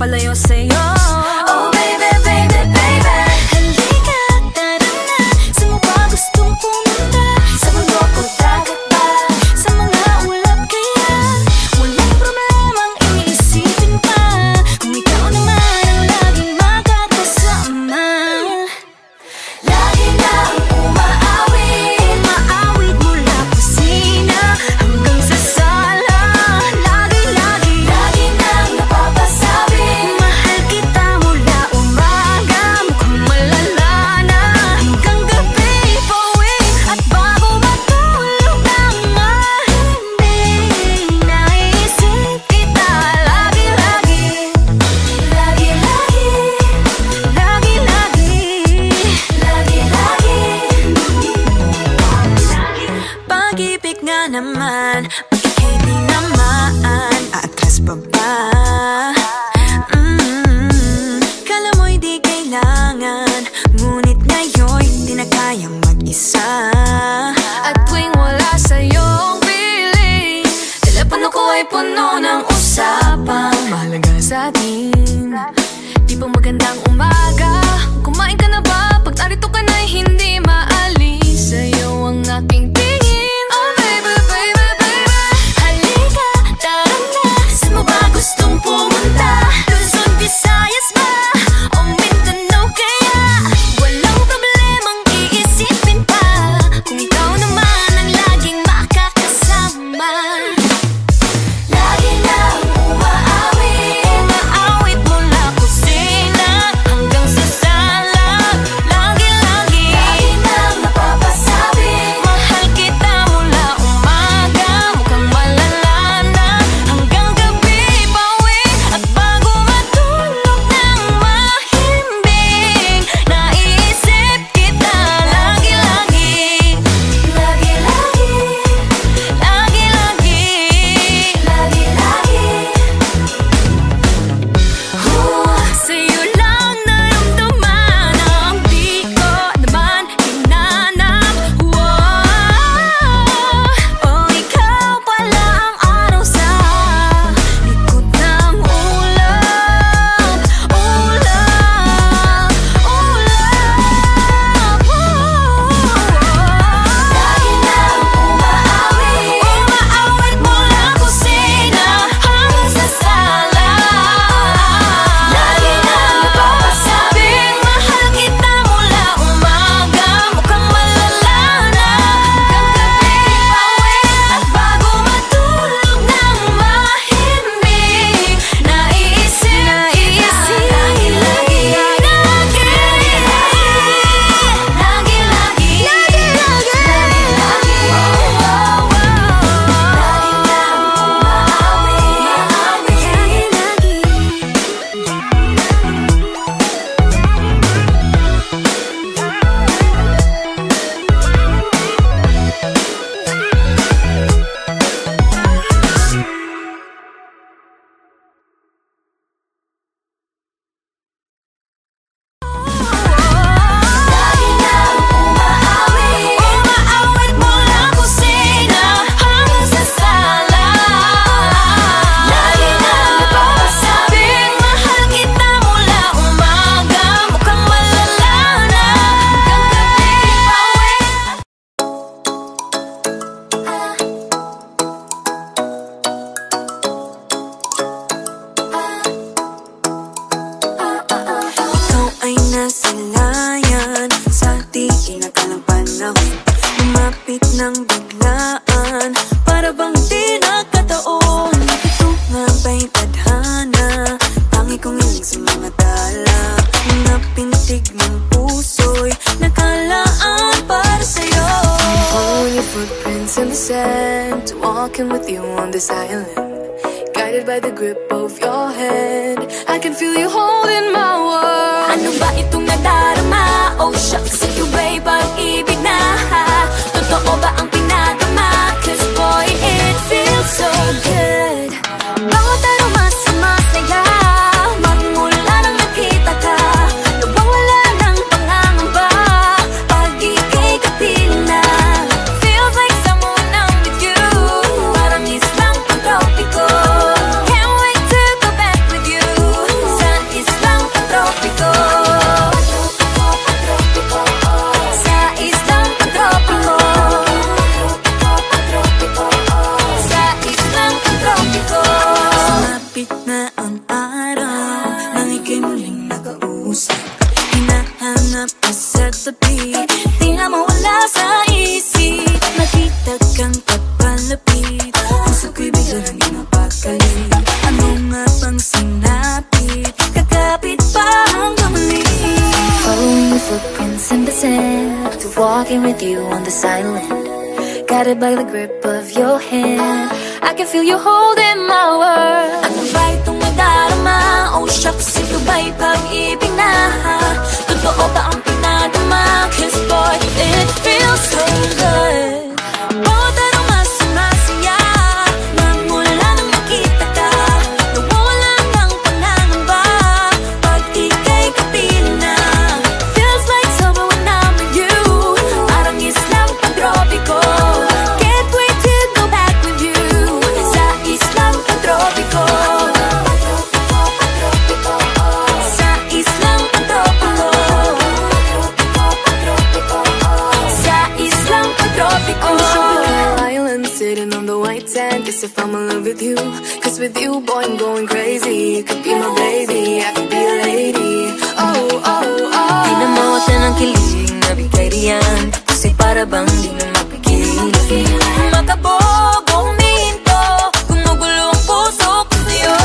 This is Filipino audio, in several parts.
magpapalayo sa'yo. Oh baby, baby, baby, halika, tara na. Saan mo ba gustong pumunta? sa mundo ko dagat ba? Sa mga ulap kaya walang problemang iisipin pa, kung ikaw naman ang laging makakasama. Lagi na ang umaawit, Umaawit mula kusina hanggang sa sala. Lagi-lagi, lagi nang napapasabi, mahal kita mula umaga, mukhang malala na hanggang gabi. Pauwi at bago matulog ng mahimbing, naisip kita lagi-lagi. lagi-lagi, Lagi-lagi, lagi-lagi. pag-ibig nga naman, ika'y di naman atras pa ba? Kala mo'y di kailangan, ngunit ngayon'y di na kayang mag-isa. At tuwing wala sa'yong piling, telepono ko ay puno ng usapang mahalaga sa atin. Di ba magandang umaga? Kumain ka na ba? Pag narito ka na'y hindi maalis sa'yo ang aking tingin. Oh baby, baby, baby, halika, tara na. Saan mo ba gustong pumunta? Luzon, Visayas ba? O Mindanao kaya? Walang problemang iisipin pa, kung ikaw naman ang laging makakasama. Lagi na ang umaawit, Umaawit mula kusina hanggang sa sala. Lagi-lagi, lagi nang napapasabi, mahal kita mula umaga, mukhang malala na hanggang gabi. Pauwi at bago matulog ng mahimbing, naisip kita lagi-lagi. lagi-lagi, Lagi-lagi, lagi-lagi. sa'yo lang naramdaman ang di ko naman hinanap. Oh, ikaw pala ang araw sa likod ng ulap. Ulap, ulap. Lagi nang umaawit, Umaawit mula kusina hanggang sa sala. lagi nang napapasabi, Mahal kita mula umaga, mukhang malala na hanggang gabi. Pauwi at bago matulog ng mahimbing, naisip kita lagi-lagi. Lagi-lagi, lagi nang umaawit, Umaawit mula kusina hanggang sa sala. lagi nang napapasabi, Mahal kita mula umaga, mukhang malala na hanggang gabi. Ikaw ay nasilayan sa di inakalang panahon, lumapit ng biglaan, para bang di nakataon. Ito nga ba'y tadhana, tangi kong iling sa mga tala, mga pintig ng puso'y nakalaan para sa'yo. Following your footprints in the sand, walking with you on this island, guided by the grip of your hand. I can feel you holding my world. Ano ba itong nadarama? Oh shucks, ito ba'y pag-ibig na? Totoo ba ang pinadama? 'Cause boy, it feels so good. Bawat aroma sumasaya, magmula nang nakita ka, nawawala ng pangangamba pag ika'y kapiling na. Feels like someone I'm with you, parang islang pantropiko. Can't wait to go back with you. ang araw nang ika'y muling nakausap. Hinahanap ka sa tabi, di na mawala sa isip. Nakita kang papalapit, puso ko'y bigla nang inapakali. Ano nga bang sinapit, kakapit pa hanggang muli. Following your footprints in the sand, to walking with you on this island, guided by the grip of your hand. I can feel you holding my world. Ano ba itong nadarama? Oh shucks, ito ba'y pag-ibig na? Totoo ba ang pinadama? 'Cause boy, it feels so good. Bawat araw mas sumasaya, magmula nang makita ka. Nawawala ng panangamba pag ika'y kapiling na. Feels like summer when I'm with you, Parang islang pantropiko. can't wait to go back with you. Sa islang pantropiko. Sa islang pantropiko. Sa islang pantropiko. On the tropical island, sitting on the white sand. Guess if I'm in love with you, 'cause with you, boy, I'm going crazy. You could be my baby, I could be a lady. Oh, oh, oh. Di na mawala ng kilig na bigay riyan, kasi para bang di na mapigil. Makabog o huminto, gumugulo ang puso ko sa'yo.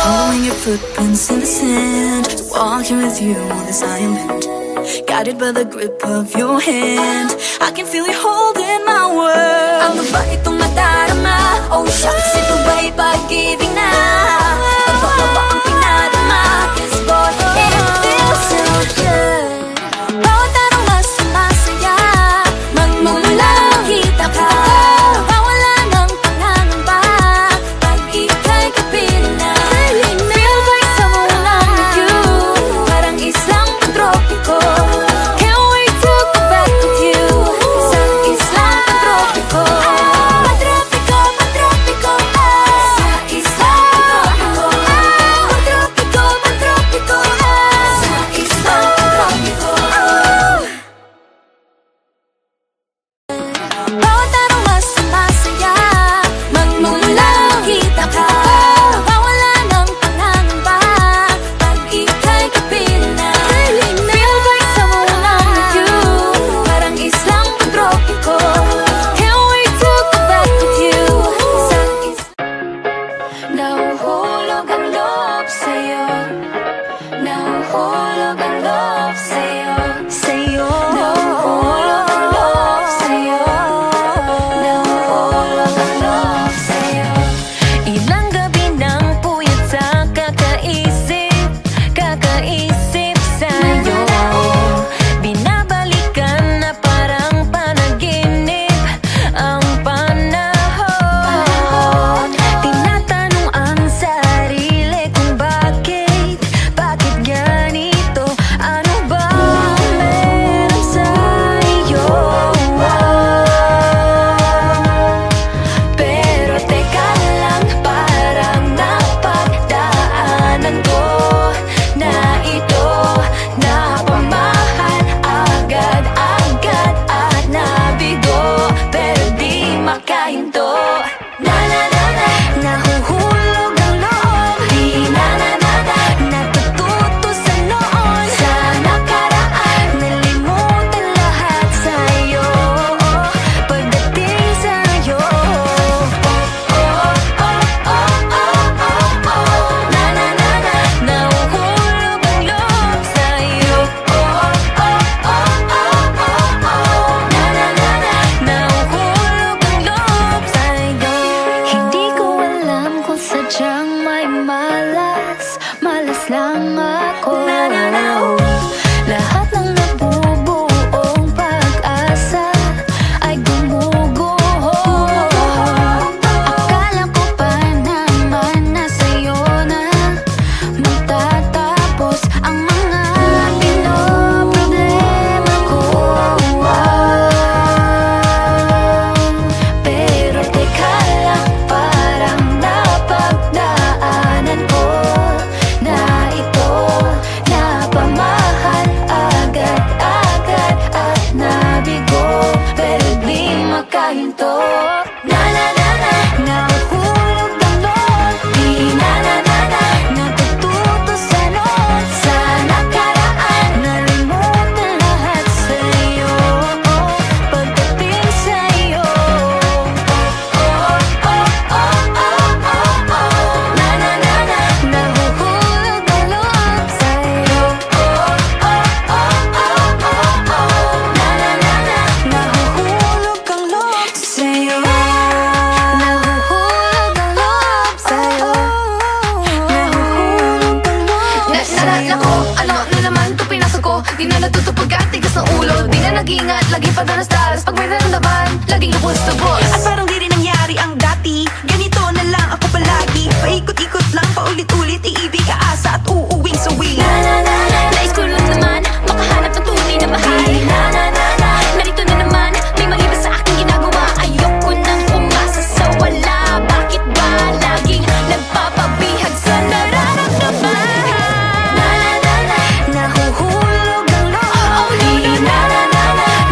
Following your footprints in the sand, walking with you on this island, guided by the grip of your hand. I can feel you holding my world. Ano ba itong nadarama? Oh shucks, ito ba'y pag-ibig na? Totoo ba ang pinadama? 'Cause boy, it feels so good. Bawat araw mas sumasaya, magmumula makita ka. Nawawala ng pangangamba pag ika'y kapiling na. Feels like summer when I'm with you, Parang islang pantropiko. can't wait to go back with you. Sa islang pantropiko. Pantropiko, pantropiko. Sa islang pantropiko. Di na natuto pagkatigas ng ulo. Di na nag-ingat, lagi pa danas-danas. Pag may naramdaman, laging lubos-lubos. At parang di rin nangyari ang dati. Ganito na lang ako palagi. Paikot-ikot lang, paulit-ulit. Iibig, aasa at uuwing sawi. Nais ko lang naman makahanap ng tunay na mahal. Narito na naman, may mali ba sa aking ginagawa? Ayoko nang umasa sa wala. Bakit ba laging nagpapabihag sa nararamdaman? Nahuhulog ang loob.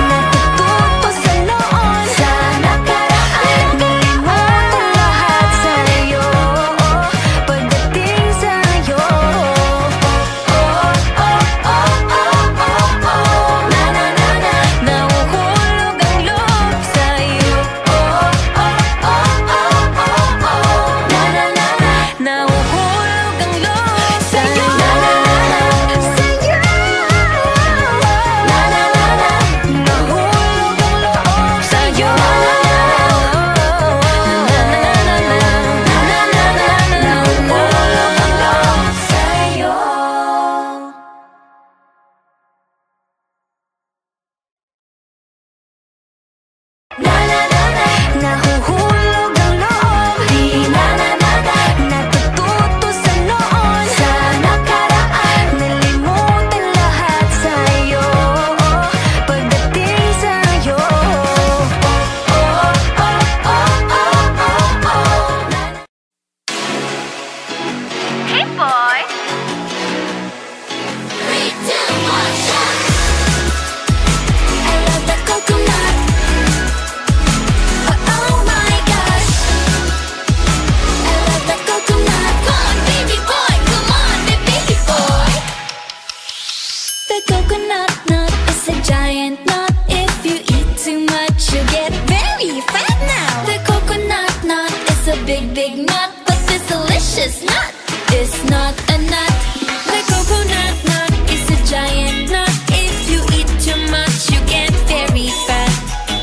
Natututo sa noon, sa nakaraan. Kalimutan lahat sa'yo pagdating sa'yo. Nahuhulog ang loob sa'yo. Nahuhulog ang loob sa'yo. Nahuhulog ang loob sa'yo. Nahuhulog ang loob sa'yo. Nahuhulog ang loob. Natututo sa noon, sa nakaraan. Nalimutan lahat sa'yo pagdating sa'yo. Hey boy! I love the coconut. Oh my gosh, I love the coconut. Come on, baby boy, come on, baby boy. The coconut nut is a giant nut. If you eat too much, you get very fat now. The coconut nut is a big, big nut, but this delicious nut is not a nut. The coconut nut is a giant nut. If you eat too much, you get very fat.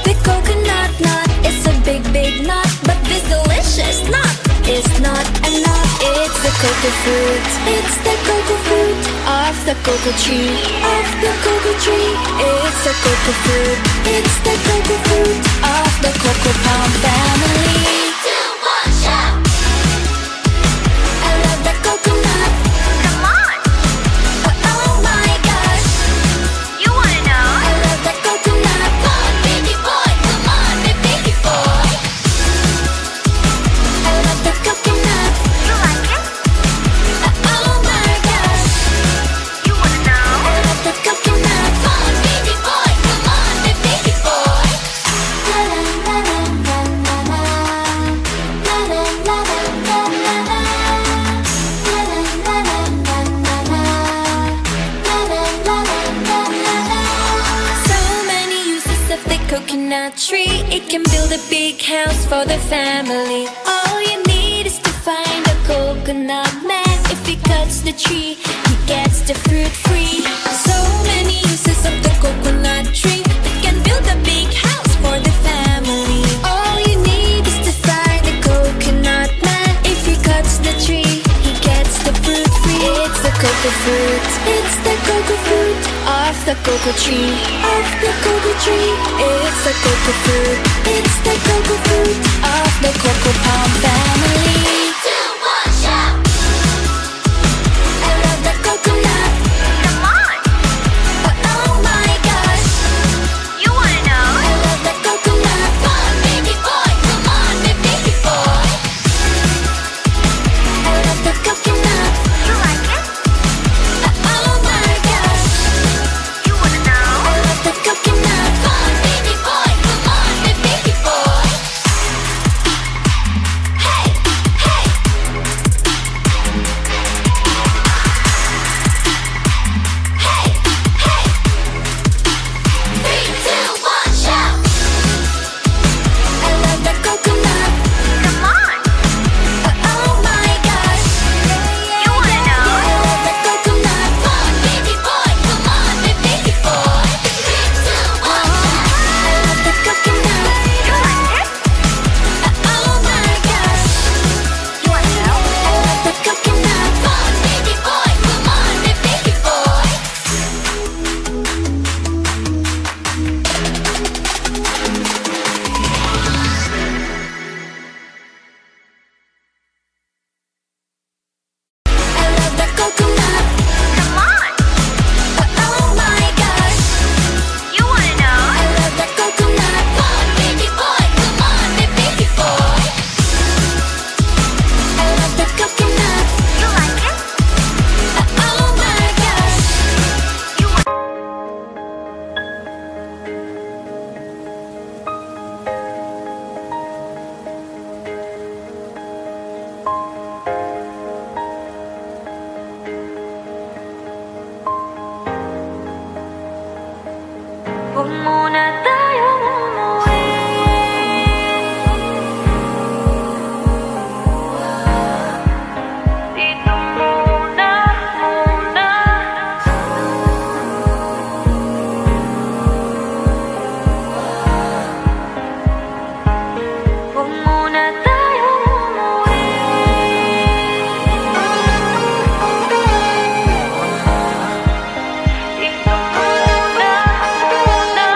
The coconut nut is a big, big nut, but this delicious nut is not a nut. It's the cocoa fruit. It's the cocoa fruit of the cocoa tree. Of the cocoa tree. It's the cocoa fruit. It's the cocoa fruit of the cocoa palm family. I love the coconut. Come on. Oh my gosh. You wanna know? I love the coconut. Come on, baby boy. Come on, baby boy. I love the coconut. You like it? Oh my gosh. You wanna know? I love the coconut. Come on, baby boy. Come on, baby boy. La la la la la la la la la la la la. So many uses of the coconut tree. It can build a big house for the family. All you need is to find a coconut man. If he cuts the tree, he gets the fruit free. So many uses of the coconut tree. It can build a big house for the family. All you need is to find a coconut man. If he cuts the tree, he gets the fruit free. It's the cocoa fruit. It's the cocoa fruit of the cocoa tree. Of the cocoa tree. It's the cocoa fruit. It's the cocoa fruit of the cocoa palm family. I love the coconut. Come on. Oh my gosh. You wanna know? I love the coconut. Come on, baby boy. Come on, baby boy. I love the coconut. You like it? Oh my gosh. You wanna know? I love the coconut. Come on, baby boy. Come on, baby boy. Hey, hey. muna tayong umuwi. Dito muna, muna. Huwag muna tayong umuwi. Dito muna, muna.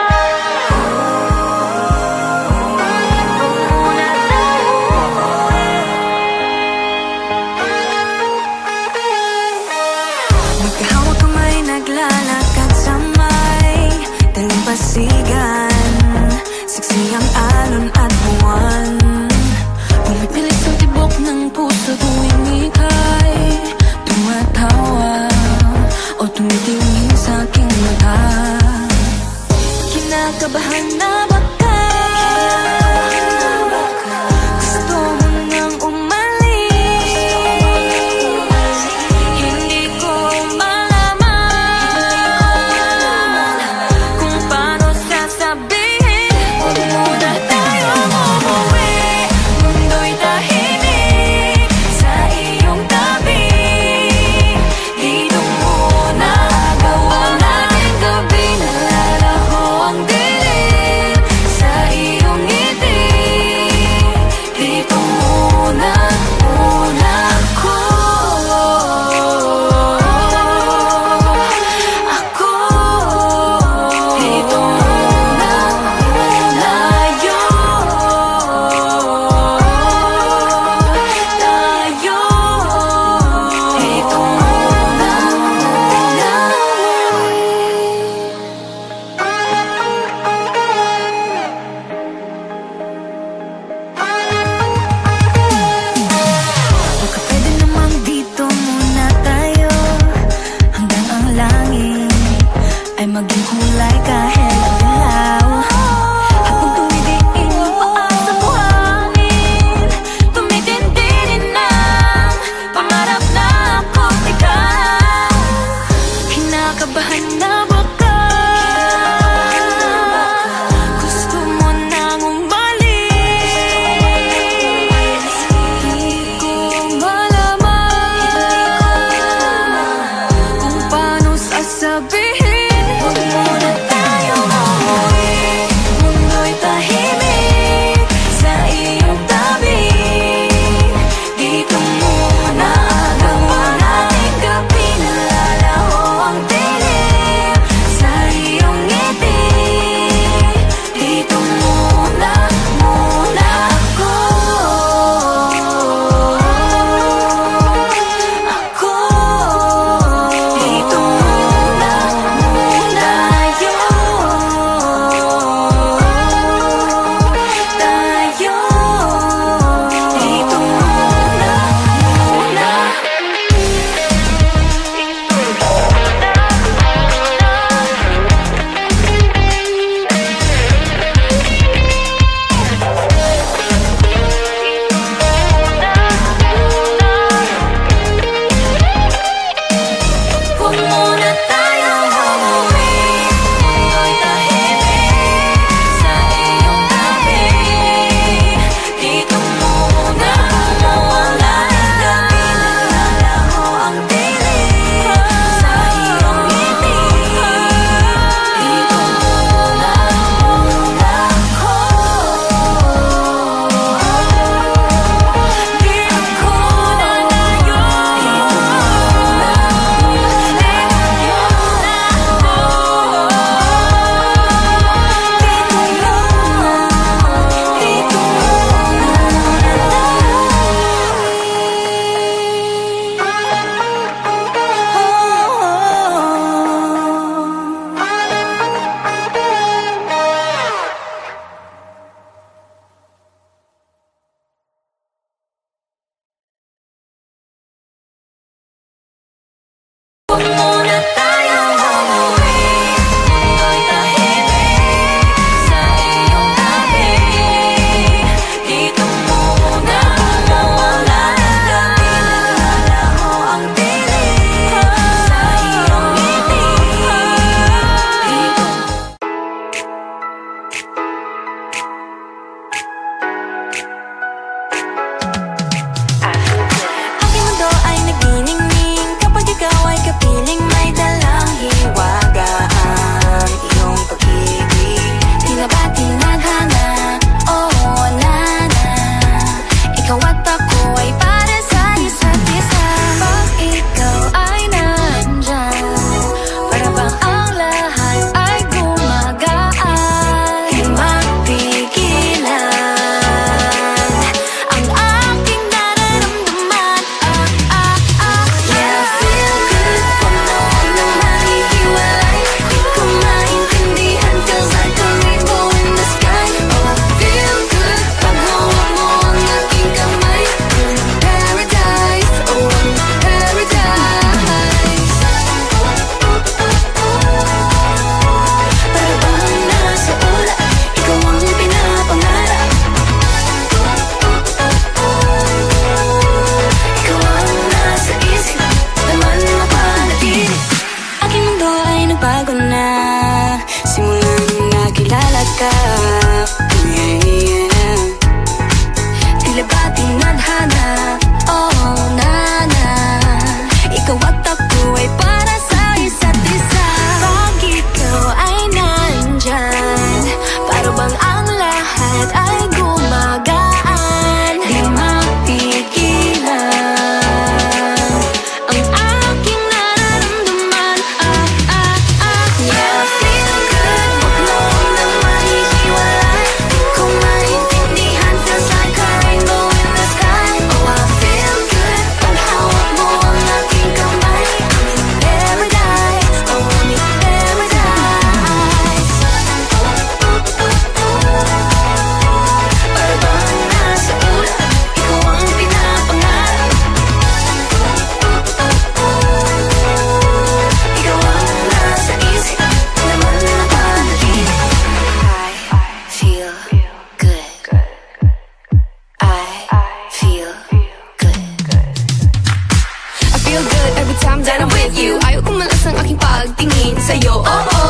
feel good every time that I'm with you. Ayaw kumalas ang aking pagtingin sa'yo.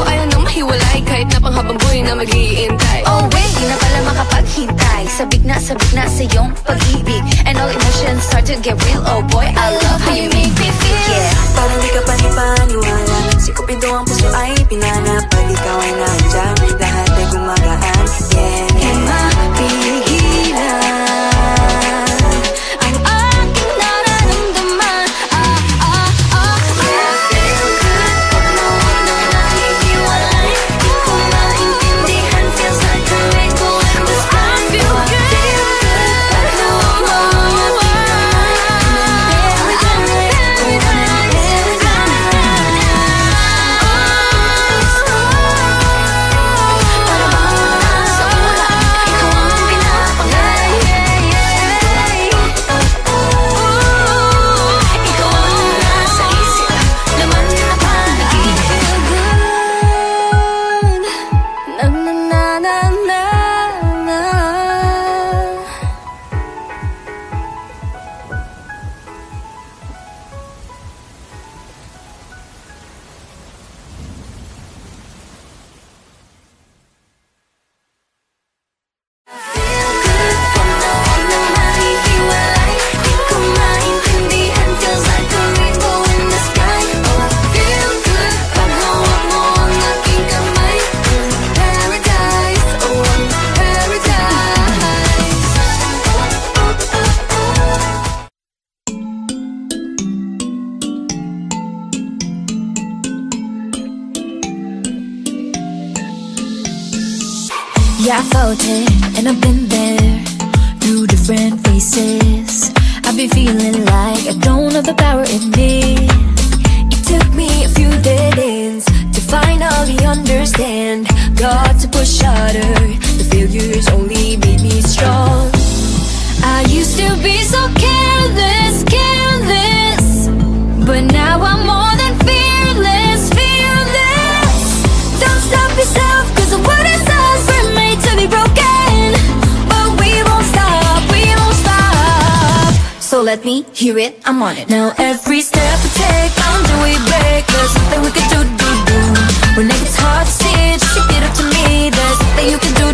Ayaw nang mahiwalay kahit na panghabang buhay na mag-iintay. Oh wait, di na pala makapaghintay. Sabik na sa iyong pag-ibig. And all emotions start to get real. Oh boy, I love how you make me feel. Yeah, Parang di ka panipaniwala. Si Cupido ang puso ay pinanap. Pag ikaw ay nandiyan, lahat ay gumagaan. Yeah, di mapigilan ang aking nararamdaman. I feel good pag nawala na nahihiwalay. Di ko maintindihan, feels like a rainbow in the sky. I feel good pag nawala na Yeah, I felt it, and I've been there through different faces. I've been feeling like I don't have the power in me. It took me a few dead ends to finally understand. Got to push harder, the failures only made me strong. I used to be so careless, careless, but now I'm more than fearless, fearless. Don't stop yourself, cause the world is us, we're made to be broken. But we won't stop, we won't stop. So let me hear it, I'm on it. Now every step we take, boundary we break. There's nothing we can do. When it gets hard to see, just stick it up to me. There's nothing you can do.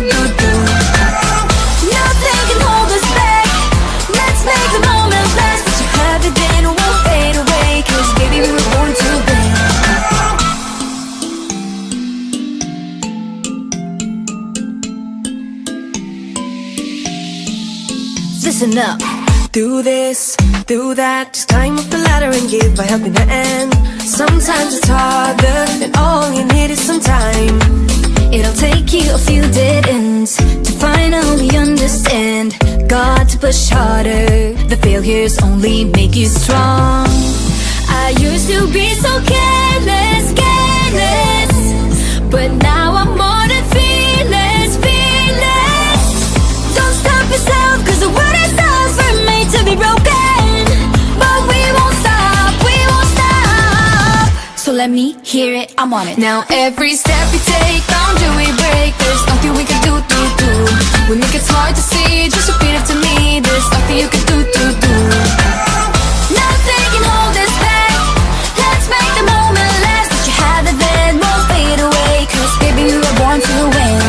Nothing can hold us back. Let's make the moment last. What you have it then won't fade away. Cause baby we were born to win. Listen up. Do this, do that, just climb up the ladder and give a helping hand. Sometimes it's harder, and all you need is some time. It'll take you a few dead ends to finally understand. Got to push harder, the failures only make you strong. I used to be so careless, careless, but now I'm more than fearless, fearless. Don't stop yourself, cause the world is ours, we're made to be broken. But we won't stop, we won't stop. So let me hear it, I'm on it. Now every step we take, boundary we break. There's nothing we can do. When it gets hard to see, just repeat it to me. There's nothing you can do. Nothing can hold us back. Let's make the moment last. What you have it then won't fade away. Cause baby we were born to win.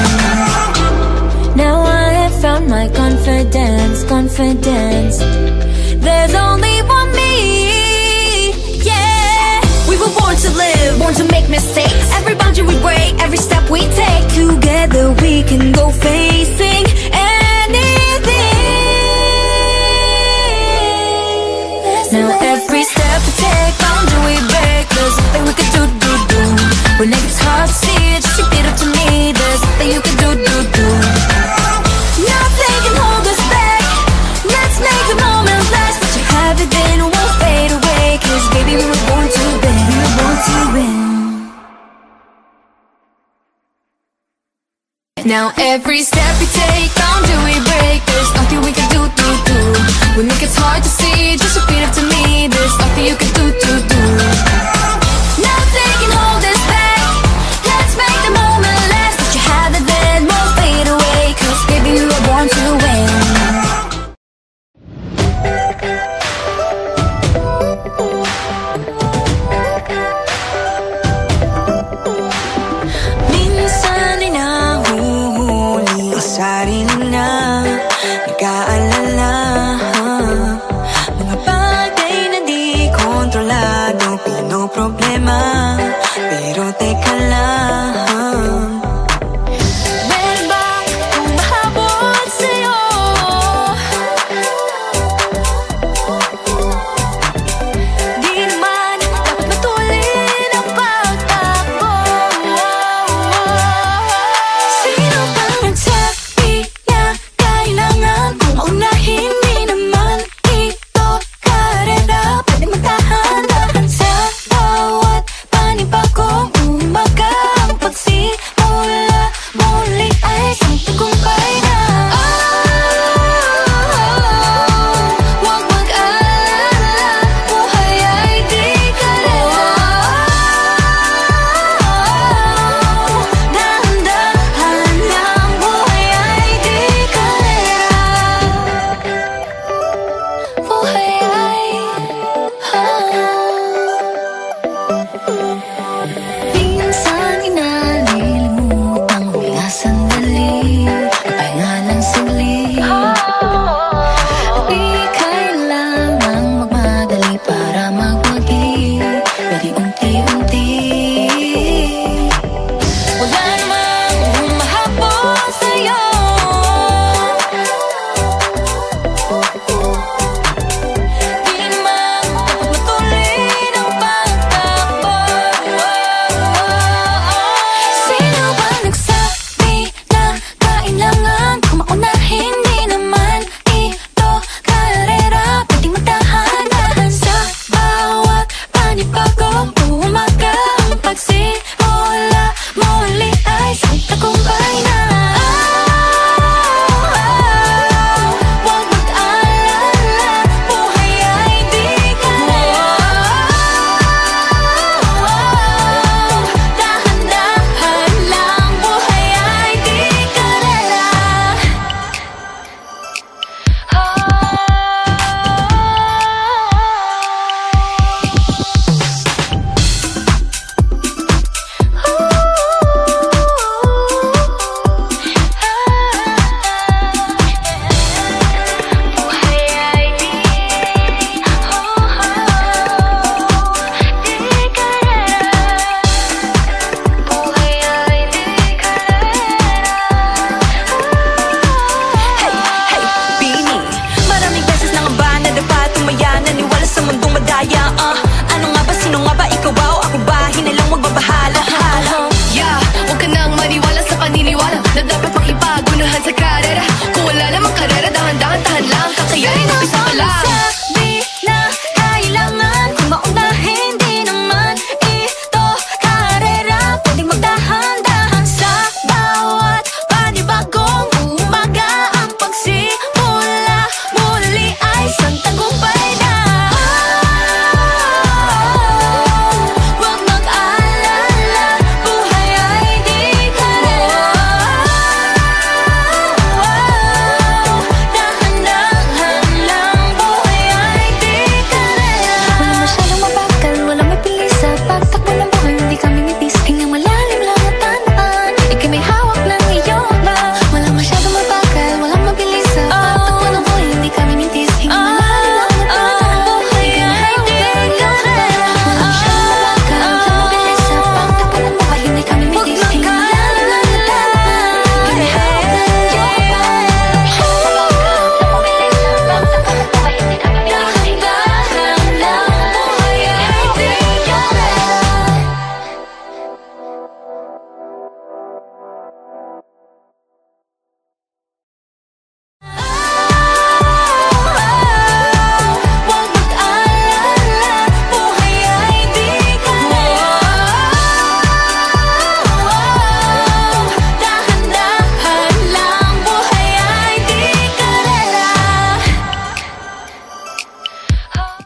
Now I have found my confidence, confidence. There's only one me, yeah. We were born to live, born to make mistakes. Every boundary we break, every step we take. Together we can go facing anything. Now every step we take, boundary we break. There's nothing we can do. When it gets hard to see, just repeat it to me. There's nothing you can do. Nothing can hold us back. Let's make the moment last. What you have it then won't fade away. Cause baby we were born to win. We were born to win. Now every step we take, boundary we break. There's nothing we can do. When it gets hard to see, just repeat it to me. There's nothing you can do.